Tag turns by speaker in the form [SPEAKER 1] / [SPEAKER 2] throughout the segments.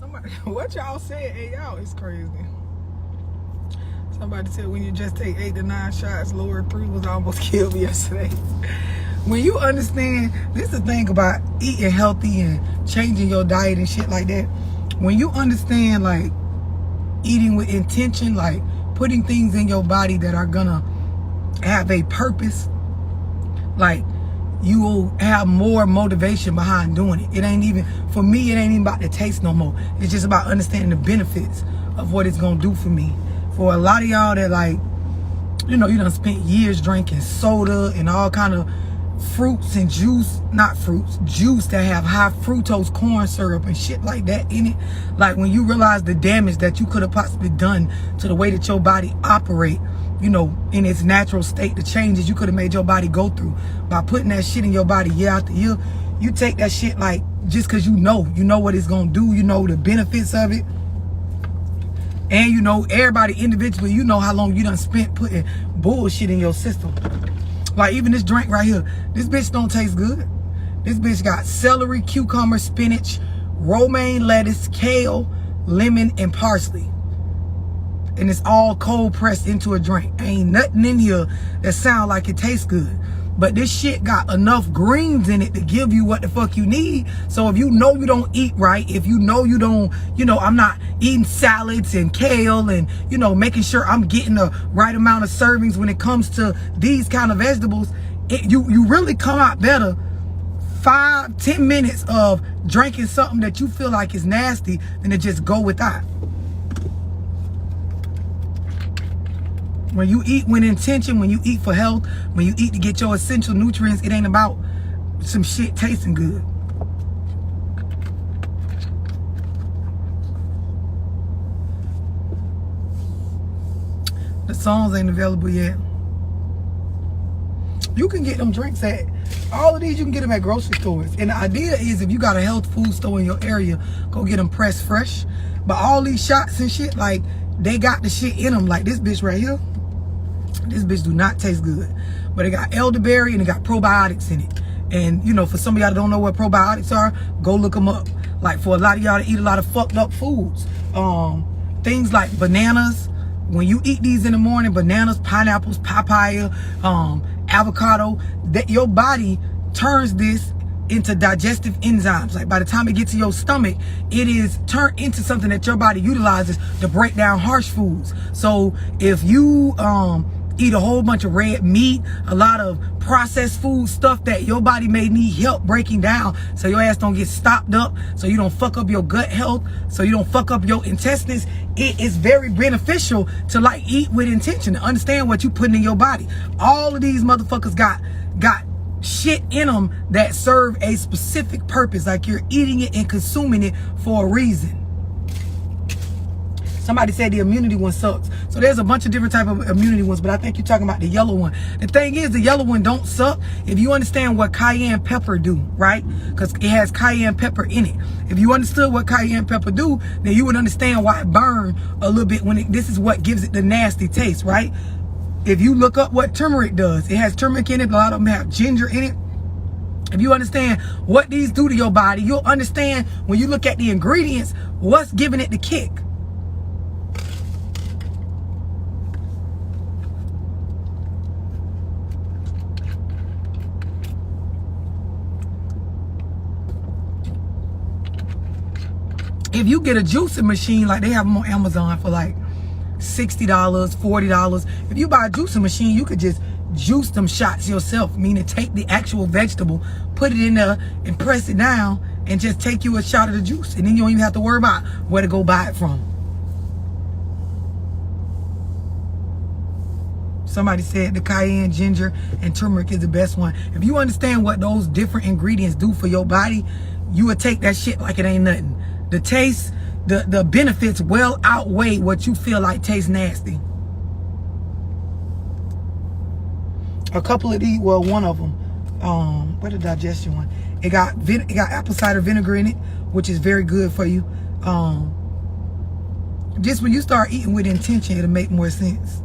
[SPEAKER 1] Somebody, what y'all said, hey, y'all, it's crazy. Somebody said when you just take 8 to 9 shots, lower 3 was almost killed me yesterday. When you understand, this is the thing about eating healthy and changing your diet and shit like that. When you understand, like, eating with intention, like putting things in your body that are gonna have a purpose, like, you will have more motivation behind doing it. It ain't even, for me, it ain't even about the taste no more. It's just about understanding the benefits of what it's gonna do for me. For a lot of y'all that, like, you know, you done spent years drinking soda and all kind of fruits and juice, not fruits, juice that have high fructose corn syrup and shit like that in it. Like, when you realize the damage that you could have possibly done to the way that your body operate, you know, in its natural state, the changes you could have made your body go through by putting that shit in your body year after year. You take that shit, like, just because you know what it's gonna do, you know the benefits of it. And you know, everybody individually, you know how long you done spent putting bullshit in your system. Like, even this drink right here, this bitch don't taste good. This bitch got celery, cucumber, spinach, romaine lettuce, kale, lemon, and parsley. And it's all cold pressed into a drink. Ain't nothing in here that sound like it tastes good. But this shit got enough greens in it to give you what the fuck you need. So if you know you don't eat right, if you know you don't, you know, I'm not eating salads and kale and, you know, making sure I'm getting the right amount of servings when it comes to these kind of vegetables, you really come out better 5-10 minutes of drinking something that you feel like is nasty than to just go without. When you eat with intention, when you eat for health, when you eat to get your essential nutrients, it ain't about some shit tasting good. The songs ain't available yet. You can get them drinks at, all of these you can get them at grocery stores. And the idea is, if you got a health food store in your area, go get them pressed fresh. But all these shots and shit, like, they got the shit in them. Like this bitch right here. This bitch do not taste good, but it got elderberry and it got probiotics in it. And, you know, for some of y'all that don't know what probiotics are, go look them up. Like, for a lot of y'all that eat a lot of fucked up foods, things like bananas, when you eat these in the morning, bananas, pineapples, papaya, avocado, that your body turns this into digestive enzymes. Like, by the time it gets to your stomach, it is turned into something that your body utilizes to break down harsh foods. So if you eat a whole bunch of red meat, a lot of processed food, stuff that your body may need help breaking down, so your ass don't get stopped up, so you don't fuck up your gut health, so you don't fuck up your intestines, it is very beneficial to, like, eat with intention, to understand what you putting in your body. All of these motherfuckers got shit in them that serve a specific purpose. Like, you're eating it and consuming it for a reason. Somebody said the immunity one sucks. So there's a bunch of different type of immunity ones, but I think you're talking about the yellow one. The thing is, the yellow one don't suck if you understand what cayenne pepper do, right? Because it has cayenne pepper in it. If you understood what cayenne pepper do, then you would understand why it burn a little bit when this is what gives it the nasty taste, right? If you look up what turmeric does, it has turmeric in it. A lot of them have ginger in it. If you understand what these do to your body, you'll understand when you look at the ingredients, what's giving it the kick. If you get a juicing machine, like they have them on Amazon for like $60, $40. If you buy a juicing machine, you could just juice them shots yourself, meaning take the actual vegetable, put it in there and press it down and just take you a shot of the juice. And then you don't even have to worry about where to go buy it from. Somebody said the cayenne, ginger, and turmeric is the best one. If you understand what those different ingredients do for your body, you would take that shit like it ain't nothing. The taste, the benefits well outweigh what you feel like tastes nasty. A couple of these, well, one of them, what the digestion one? It got apple cider vinegar in it, which is very good for you. Just when you start eating with intention, it'll make more sense.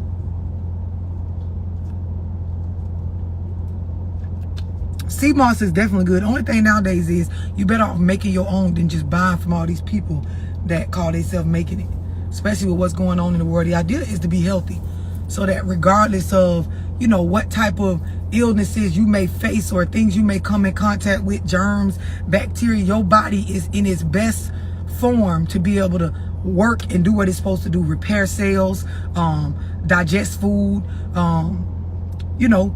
[SPEAKER 1] Sea moss is definitely good. The only thing nowadays is you better off making your own than just buying from all these people that call themselves making it, especially with what's going on in the world. The idea is to be healthy, so that regardless of, you know, what type of illnesses you may face or things you may come in contact with, germs, bacteria, your body is in its best form to be able to work and do what it's supposed to do: repair cells, digest food, you know,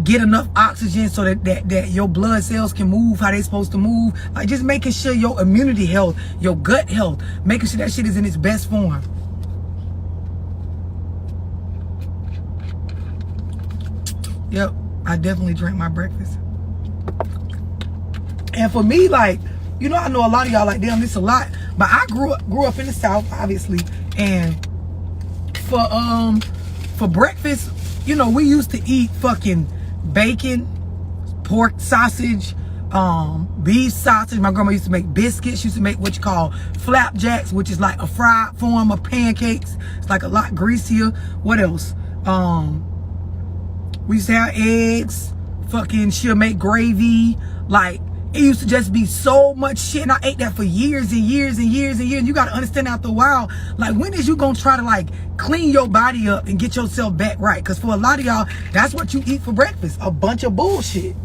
[SPEAKER 1] get enough oxygen so that your blood cells can move how they're supposed to move. Like, just making sure your immunity health, your gut health, making sure that shit is in its best form. Yep, I definitely drank my breakfast. And for me, like, you know, I know a lot of y'all like, damn, this a lot. But I grew up in the South, obviously. And for breakfast, you know, we used to eat fucking bacon, pork sausage, beef sausage. My grandma used to make biscuits. She used to make what you call flapjacks, which is like a fried form of pancakes. It's like a lot greasier. What else? We used to have eggs. Fucking, she'll make gravy. Like, it used to just be so much shit. And I ate that for years and years and years and years. And you got to understand, after a while, like, when is you going to try to, like, clean your body up and get yourself back right? Because for a lot of y'all, that's what you eat for breakfast. A bunch of bullshit.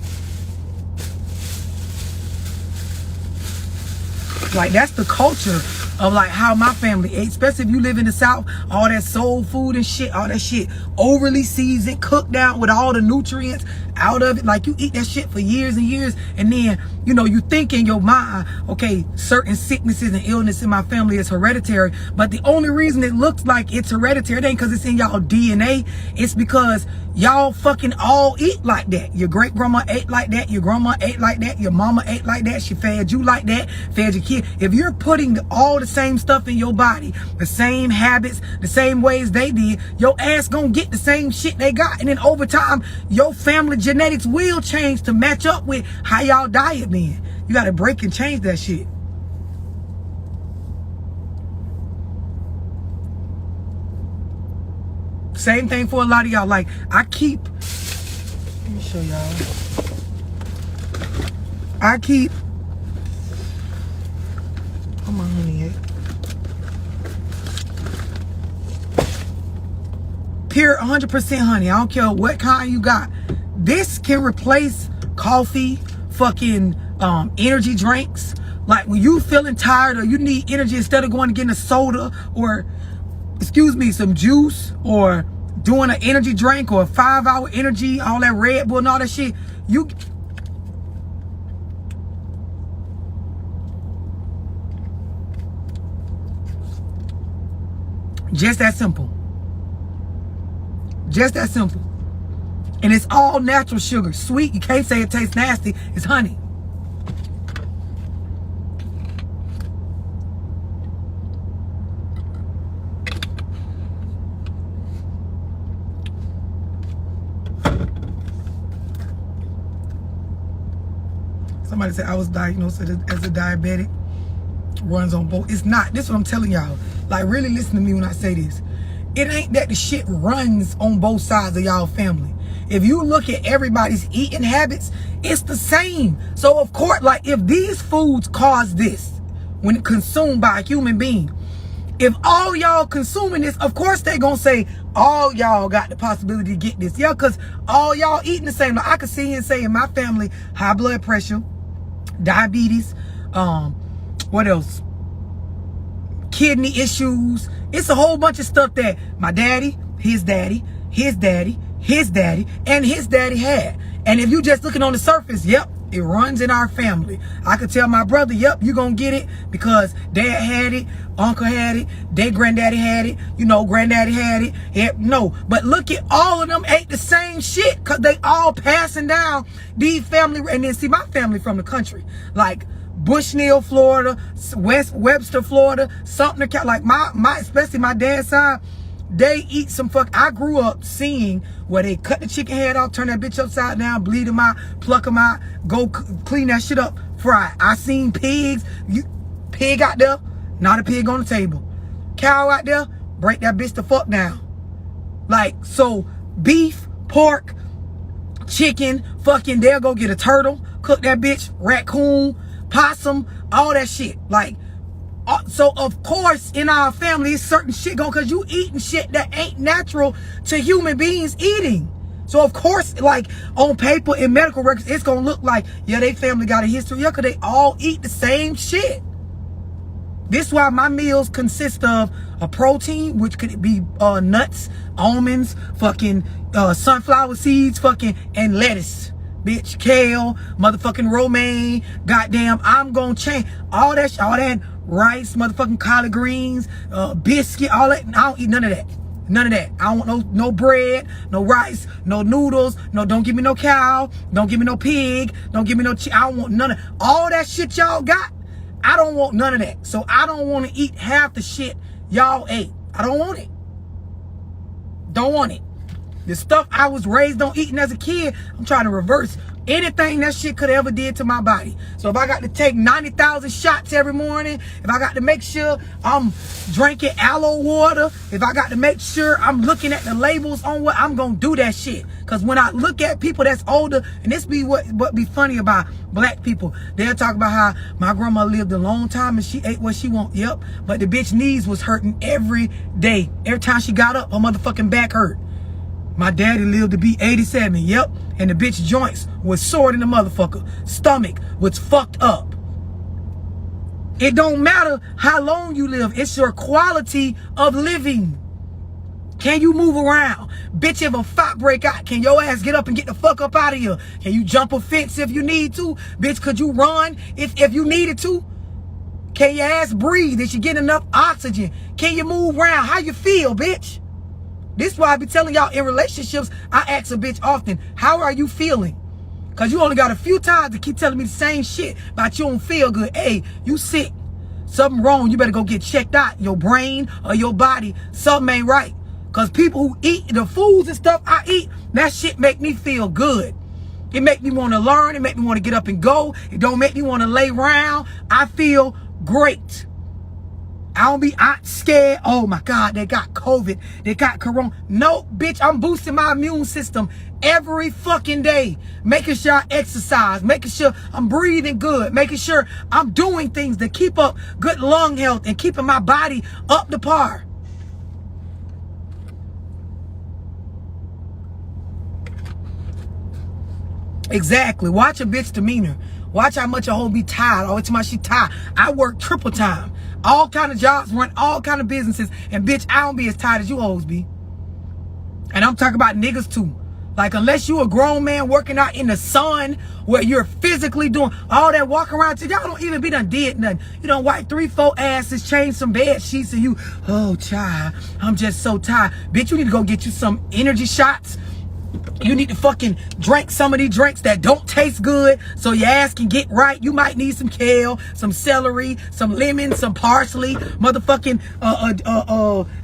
[SPEAKER 1] Like, that's the culture of, like, how my family ate. Especially if you live in the South, all that soul food and shit, all that shit overly seasoned, cooked out with all the nutrients out of it. Like, you eat that shit for years and years, and then, you know, you think in your mind, okay, certain sicknesses and illness in my family is hereditary. But the only reason it looks like it's hereditary, it ain't because it's in y'all DNA. It's because y'all fucking all eat like that. Your great grandma ate like that. Your grandma ate like that. Your mama ate like that. She fed you like that. Fed your kid. If you're putting all the same stuff in your body, the same habits, the same ways they did, your ass gonna get the same shit they got. And then over time, your family genetics will change to match up with how y'all diet then. You gotta break and change that shit. Same thing for a lot of y'all. Like, I keep, let me show y'all. Oh, my honey at? Pure 100% honey. I don't care what kind you got. This can replace coffee, fucking energy drinks. Like, when you feeling tired or you need energy, instead of going to getting a soda or, excuse me, some juice or doing an energy drink or a 5-hour energy, all that Red Bull and all that shit, you just that simple. Just that simple. And it's all natural sugar. Sweet, you can't say it tastes nasty. It's honey. Somebody said I was diagnosed as a diabetic. Runs on both. It's not. This is what I'm telling y'all. Like, really listen to me when I say this. It ain't that the shit runs on both sides of y'all family. If you look at everybody's eating habits, it's the same. So, of course, like, if these foods cause this when consumed by a human being, if all y'all consuming this, of course they gonna say all y'all got the possibility to get this. Yeah, because all y'all eating the same. Like, I could sit here and say in my family, high blood pressure, diabetes, what else? Kidney issues. It's a whole bunch of stuff that my daddy, his daddy, his daddy, his daddy, and his daddy had. And if you just looking on the surface, yep, it runs in our family. I could tell my brother, yep, you gonna get it because dad had it, uncle had it, their granddaddy had it, you know, granddaddy had it. Yep, no, but look at all of them ate the same shit because they all passing down these family. And then see, my family from the country, like Bushnell, Florida, West Webster, Florida, Sumter, like my especially my dad's side, they eat some I grew up seeing where they cut the chicken head off, turn that bitch upside down, bleed them out, pluck them out, go clean that shit up, fry it. I seen pigs, pig out there, not a pig on the table. Cow out there, break that bitch the fuck down. Like, so beef, pork, chicken, fucking, they'll go get a turtle, cook that bitch, raccoon, possum, all that shit. Like, So of course in our family, certain shit going, cause you eating shit that ain't natural to human beings eating. So of course, like on paper in medical records, it's gonna look like, yeah, they family got a history. Yeah, cause they all eat the same shit. This is why my meals consist of a protein, which could be nuts, almonds, fucking sunflower seeds, fucking, and lettuce. Bitch, kale, motherfucking romaine, goddamn, I'm gonna change all that rice, motherfucking collard greens, biscuit, all that. I don't eat none of that. None of that. I don't want no bread, no rice, no noodles, no, don't give me no cow, don't give me no pig, don't give me no I don't want none of all that shit y'all got. I don't want none of that. So I don't want to eat half the shit y'all ate. I don't want it. Don't want it. The stuff I was raised on eating as a kid, I'm trying to reverse anything that shit could ever did to my body. So if I got to take 90,000 shots every morning, if I got to make sure I'm drinking aloe water, if I got to make sure I'm looking at the labels on what, I'm going to do that shit. Because when I look at people that's older, and this be what be funny about black people, they'll talk about how my grandma lived a long time and she ate what she want. Yep. But the bitch knees was hurting every day. Every time she got up, her motherfucking back hurt. My daddy lived to be 87, yep. And the bitch joints was sore in the motherfucker. Stomach was fucked up. It don't matter how long you live. It's your quality of living. Can you move around? Bitch, if a fight break out, can your ass get up and get the fuck up out of here? Can you jump a fence if you need to? Bitch, could you run if you needed to? Can your ass breathe? Did you get enough oxygen? Can you move around? How you feel, bitch? This is why I be telling y'all in relationships, I ask a bitch often, how are you feeling? Because you only got a few times to keep telling me the same shit about you don't feel good. Hey, you sick. Something wrong. You better go get checked out. Your brain or your body, something ain't right. Because people who eat the foods and stuff I eat, that shit make me feel good. It make me want to learn. It make me want to get up and go. It don't make me want to lay around. I feel great. I don't be scared. Oh my God, they got COVID. They got corona. No, bitch, I'm boosting my immune system every fucking day. Making sure I exercise. Making sure I'm breathing good. Making sure I'm doing things to keep up good lung health and keeping my body up to par. Exactly. Watch a bitch demeanor. Watch how much a hoe be tired. All the time she tired. I work triple time. All kind of jobs, run all kind of businesses. And bitch, I don't be as tired as you hoes be. And I'm talking about niggas too. Like, unless you a grown man working out in the sun where you're physically doing all that walk around, y'all don't even be done did nothing. You don't wipe 3-4 asses, change some bed sheets, and you, oh, child, I'm just so tired. Bitch, you need to go get you some energy shots. You need to fucking drink some of these drinks that don't taste good so your ass can get right. You might need some kale, some celery, some lemon, some parsley, motherfucking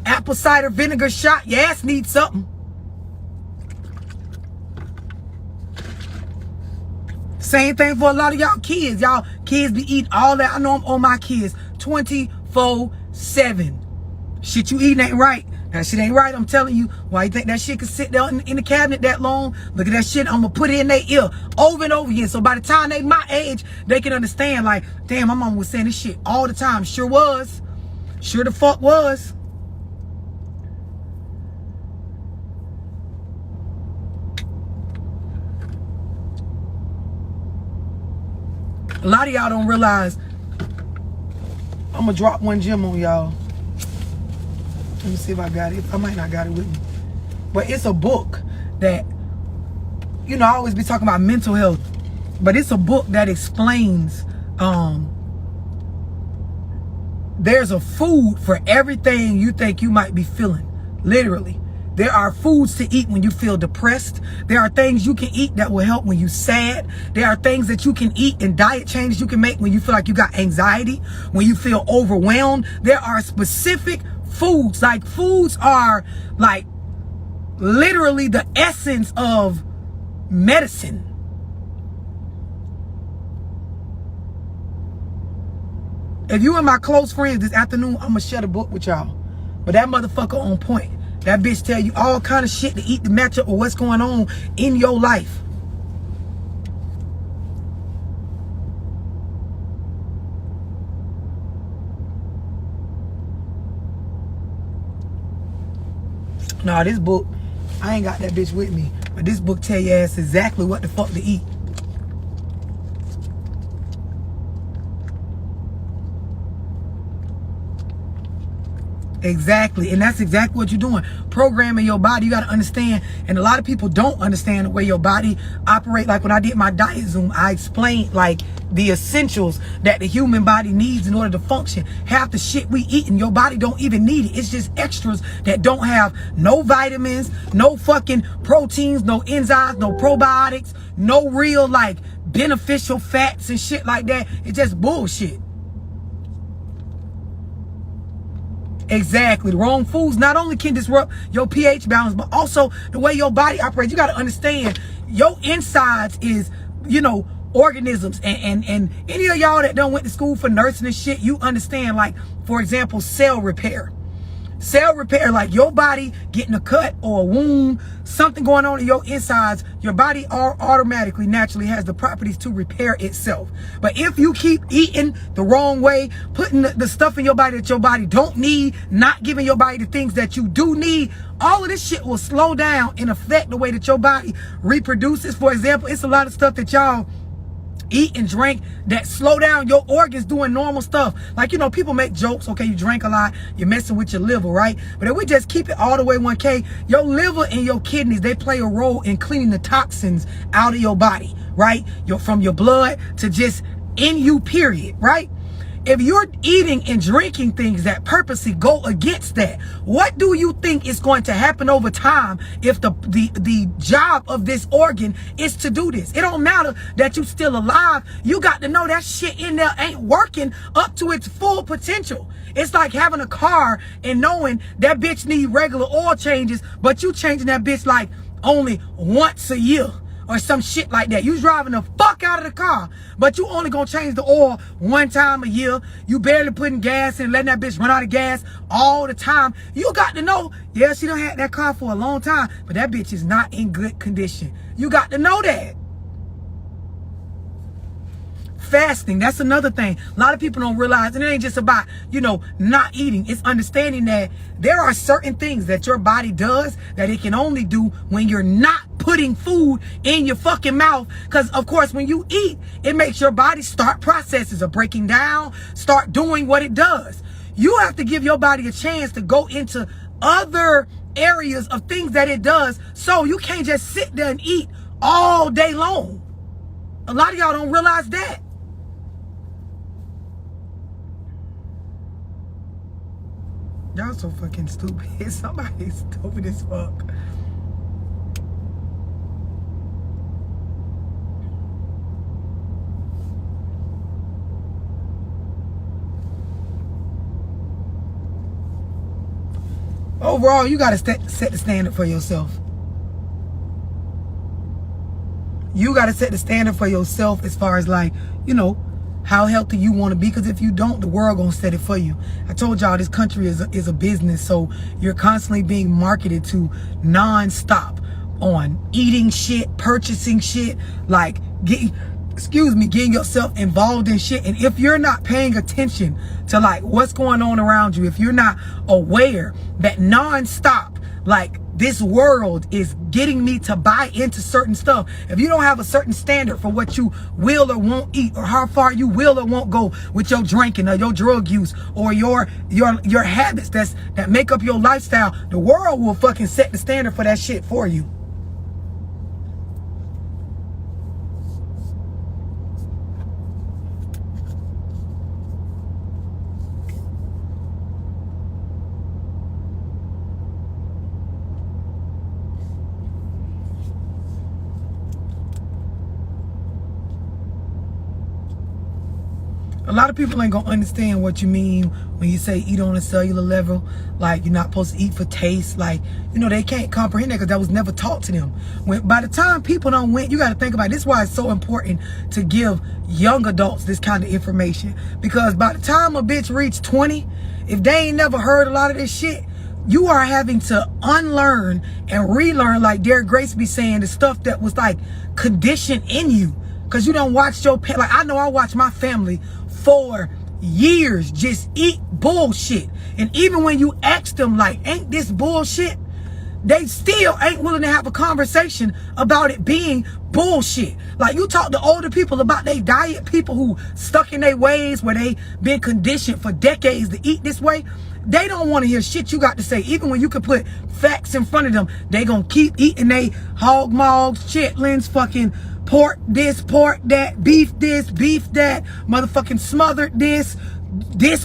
[SPEAKER 1] apple cider vinegar shot. Your ass needs something. Same thing for a lot of y'all kids. Y'all kids be eating all that. I know I'm on my kids 24/7. Shit you eating ain't right. That shit ain't right, I'm telling you. Why you think that shit can sit there in the cabinet that long? Look at that shit, I'm gonna put it in their ear over and over again. So by the time they my age, they can understand, like, damn, my mom was saying this shit all the time. Sure was. Sure the fuck was. A lot of y'all don't realize, I'm gonna drop one gem on y'all. Let me see if I got it. I might not got it with me. But it's a book that, you know, I always be talking about mental health. But it's a book that explains there's a food for everything you think you might be feeling. Literally. There are foods to eat when you feel depressed. There are things you can eat that will help when you're sad. There are things that you can eat and diet changes you can make when you feel like you got anxiety, when you feel overwhelmed. There are specific foods. Like, foods are like literally the essence of medicine. If you and my close friends this afternoon, I'm gonna share the book with y'all. But that motherfucker on point. That bitch tell you all kind of shit to eat to match up with what's going on in your life. Nah, this book, I ain't got that bitch with me. But this book tell your ass exactly what the fuck to eat. Exactly. And that's exactly what you're doing. Programming your body. You got to understand. And a lot of people don't understand the way your body operate. Like when I did my diet Zoom, I explained like the essentials that the human body needs in order to function. Half the shit we eat and your body don't even need it. It's just extras that don't have no vitamins, no fucking proteins, no enzymes, no probiotics, no real like beneficial fats and shit like that. It's just bullshit. Exactly. The wrong foods not only can disrupt your pH balance, but also the way your body operates. You got to understand your insides is, you know, organisms. And any of y'all that done went to school for nursing and shit, you understand, like, for example, cell repair. Cell repair, like your body getting a cut or a wound, something going on in your insides, your body automatically, naturally has the properties to repair itself. But if you keep eating the wrong way, putting the stuff in your body that your body don't need, not giving your body the things that you do need, all of this shit will slow down and affect the way that your body reproduces. For example, it's a lot of stuff that y'all eat and drink that slow down your organs doing normal stuff. Like, you know, people make jokes, okay, you drink a lot, you're messing with your liver, right? But if we just keep it all the way 1K, your liver and your kidneys, they play a role in cleaning the toxins out of your body, right? From your blood to just in you, period, right? If you're eating and drinking things that purposely go against that, what do you think is going to happen over time if the job of this organ is to do this? It don't matter that you still alive. You got to know that shit in there ain't working up to its full potential. It's like having a car and knowing that bitch need regular oil changes, but you changing that bitch like only once a year. Or some shit like that. You driving the fuck out of the car, but you only gonna change the oil one time a year. You barely putting gas in, letting that bitch run out of gas all the time. You got to know, yeah, she done had that car for a long time, but that bitch is not in good condition. You got to know that. Fasting, that's another thing. A lot of people don't realize, and it ain't just about, you know, not eating. It's understanding that there are certain things that your body does that it can only do when you're not putting food in your fucking mouth. Because, of course, when you eat, it makes your body start processes of breaking down, start doing what it does. You have to give your body a chance to go into other areas of things that it does. So you can't just sit there and eat all day long. A lot of y'all don't realize that. Y'all so fucking stupid. Somebody's stupid as fuck. Overall, you gotta set the standard for yourself. You gotta set the standard for yourself as far as, like, you know, how healthy you want to be, because if you don't, the world gonna set it for you. I told y'all this country is a business, so you're constantly being marketed to non-stop on eating shit, purchasing shit, like getting yourself involved in shit. And if you're not paying attention to like what's going on around you, if you're not aware that non-stop, like, this world is getting me to buy into certain stuff. If you don't have a certain standard for what you will or won't eat, or how far you will or won't go with your drinking or your drug use or your habits that make up your lifestyle, the world will fucking set the standard for that shit for you. A lot of people ain't gonna understand what you mean when you say eat on a cellular level. Like, you're not supposed to eat for taste. Like, you know, they can't comprehend that because that was never taught to them. By the time people don't win, you got to think about it. This is why it's so important to give young adults this kind of information. Because by the time a bitch reach 20, if they ain't never heard a lot of this shit, you are having to unlearn and relearn, like Derek Grace be saying, the stuff that was like conditioned in you. Because you don't watch your like, I know I watch my family for years just eat bullshit. And even when you ask them, like, ain't this bullshit? they still ain't willing to have a conversation about it being bullshit. Like, you talk to older people about their diet, people who stuck in their ways where they been conditioned for decades to eat this way. They don't want to hear shit you got to say. Even when you can put facts in front of them, they gonna keep eating they hog maws, chitlins, fucking pork this, pork that, beef this, beef that, motherfucking smothered this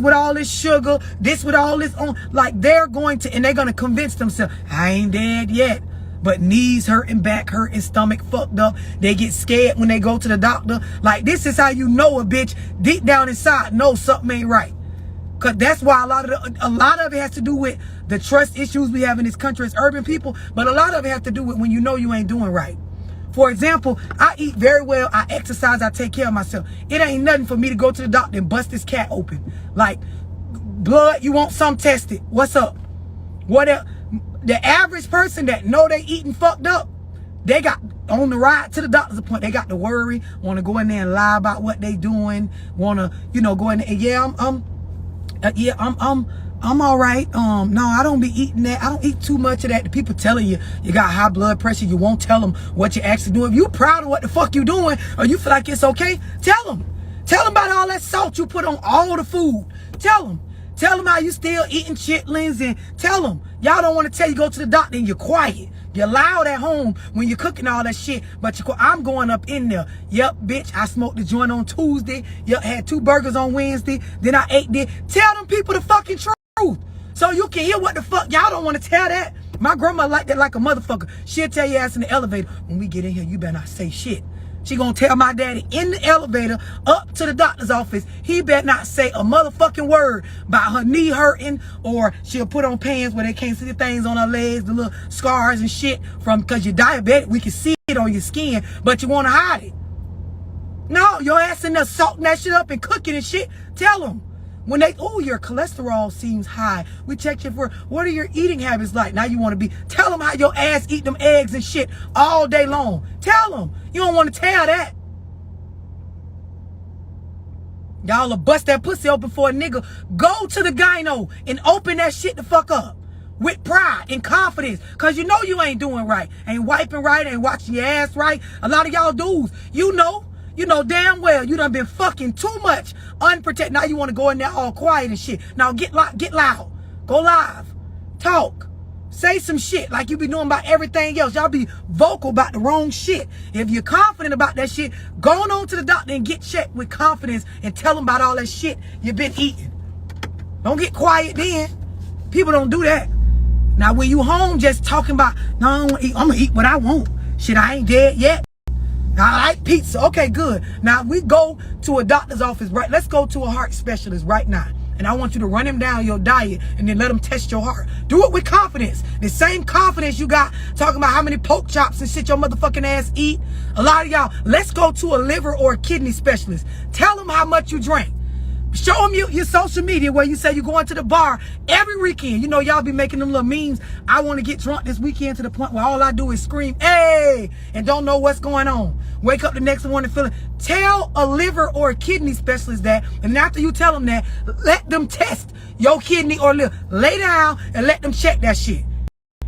[SPEAKER 1] with all this sugar, this with all this on. Like, they're going to, and they're going to convince themselves, I ain't dead yet. But knees hurting, back hurting, stomach fucked up. They get scared when they go to the doctor. Like, this is how you know a bitch deep down inside knows something ain't right. Cause that's why a lot of it has to do with the trust issues we have in this country as urban people. But a lot of it has to do with when you know you ain't doing right. For example, I eat very well, I exercise, I take care of myself. It ain't nothing for me to go to the doctor and bust this cat open. Like, blood, you want some tested. What's up? What else? The average person that know they eating fucked up, they got on the ride to the doctor's appointment, they got to worry, want to go in there and lie about what they doing, want to, you know, go in there and I'm all right. No, I don't be eating that. I don't eat too much of that. The people telling you you got high blood pressure, you won't tell them what you're actually doing. If you proud of what the fuck you doing, or you feel like it's okay, tell them. Tell them about all that salt you put on all the food. Tell them. Tell them how you still eating chitlins, and tell them. Y'all don't want to tell you go to the doctor and you're quiet. You're loud at home when you're cooking all that shit, but I'm going up in there. Yep, bitch, I smoked the joint on Tuesday. Yep, had 2 burgers on Wednesday. Then I ate this. Tell them people the fucking truth, so you can hear what the fuck. Y'all don't want to tell that. My grandma like that like a motherfucker. She'll tell your ass in the elevator, when we get in here, you better not say shit. She gonna tell my daddy in the elevator up to the doctor's office, he better not say a motherfucking word about her knee hurting, or she'll put on pants where they can't see the things on her legs, the little scars and shit from, because you're diabetic, we can see it on your skin, but you want to hide it. No, your ass in there salting that shit up and cooking and shit. Tell them. When they, oh, your cholesterol seems high. We checked you for, what are your eating habits like? Now you want to be, tell them how your ass eat them eggs and shit all day long. Tell them. You don't want to tell that. Y'all will bust that pussy open for a nigga. Go to the gyno and open that shit the fuck up. With pride and confidence. Because you know you ain't doing right. Ain't wiping right, ain't watching your ass right. A lot of y'all dudes, you know damn well you done been fucking too much unprotected. Now you want to go in there all quiet and shit. Now get loud. Go live. Talk. Say some shit like you be doing about everything else. Y'all be vocal about the wrong shit. If you're confident about that shit, go on to the doctor and get checked with confidence and tell them about all that shit you've been eating. Don't get quiet then. People don't do that. Now when you home just talking about, no, I'm gonna eat what I want. Shit, I ain't dead yet. I like pizza. Okay, good. Now we go to a doctor's office, right? Let's go to a heart specialist right now. And I want you to run him down your diet and then let him test your heart. Do it with confidence. The same confidence you got talking about how many pork chops and shit your motherfucking ass eat. A lot of y'all, let's go to a liver or a kidney specialist. Tell them how much you drink. Show them your social media where you say you're going to the bar every weekend. You know, y'all be making them little memes. I want to get drunk this weekend to the point where all I do is scream, hey, and don't know what's going on. Wake up the next morning feeling. Tell a liver or a kidney specialist that, and after you tell them that, let them test your kidney or liver. Lay down and let them check that shit.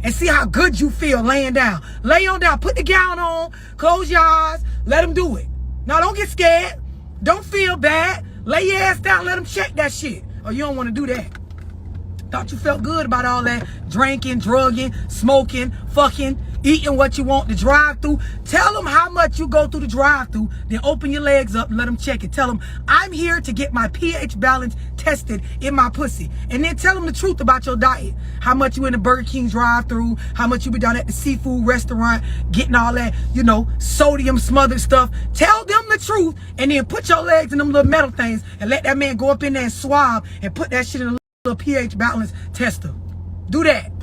[SPEAKER 1] And see how good you feel laying down. Lay on down. Put the gown on. Close your eyes. Let them do it. Now, don't get scared. Don't feel bad. Lay your ass down, let them check that shit. Or you don't want to do that. Thought you felt good about all that drinking, drugging, smoking, fucking, eating what you want, the drive-through. Tell them how much you go through the drive-through, then open your legs up and let them check it. Tell them, I'm here to get my pH balance tested in my pussy. And then tell them the truth about your diet. How much you in the Burger King drive-through, how much you be down at the seafood restaurant, getting all that, sodium smothered stuff. Tell them the truth, and then put your legs in them little metal things and let that man go up in there and swab and put that shit in a little pH balance tester. Do that.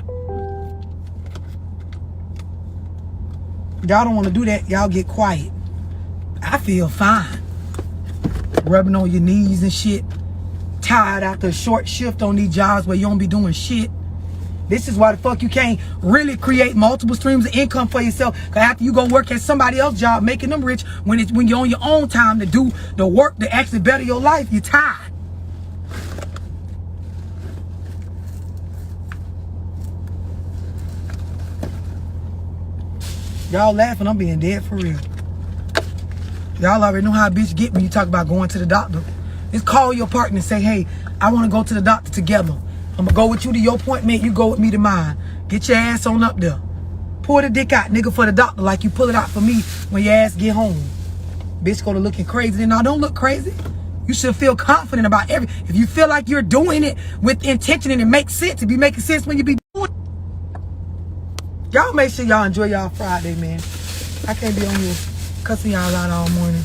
[SPEAKER 1] Y'all don't want to do that. Y'all get quiet. I feel fine. Rubbing on your knees and shit. Tired after a short shift on these jobs where you don't be doing shit. This is why the fuck you can't really create multiple streams of income for yourself. Because after you go work at somebody else's job, making them rich, when you're on your own time to do the work to actually better your life, you're tired. Y'all laughing, I'm being dead for real. Y'all already know how a bitch get when you talk about going to the doctor. Just call your partner and say, hey, I want to go to the doctor together. I'm going to go with you to your appointment. You go with me to mine. Get your ass on up there. Pull the dick out, nigga, for the doctor like you pull it out for me when your ass get home. Bitch go to looking crazy. Then I don't look crazy. You should feel confident about everything. If you feel like you're doing it with intention and it makes sense, it be making sense when you be doing it. Y'all make sure y'all enjoy y'all Friday, man. I can't be on here cussing y'all out all morning.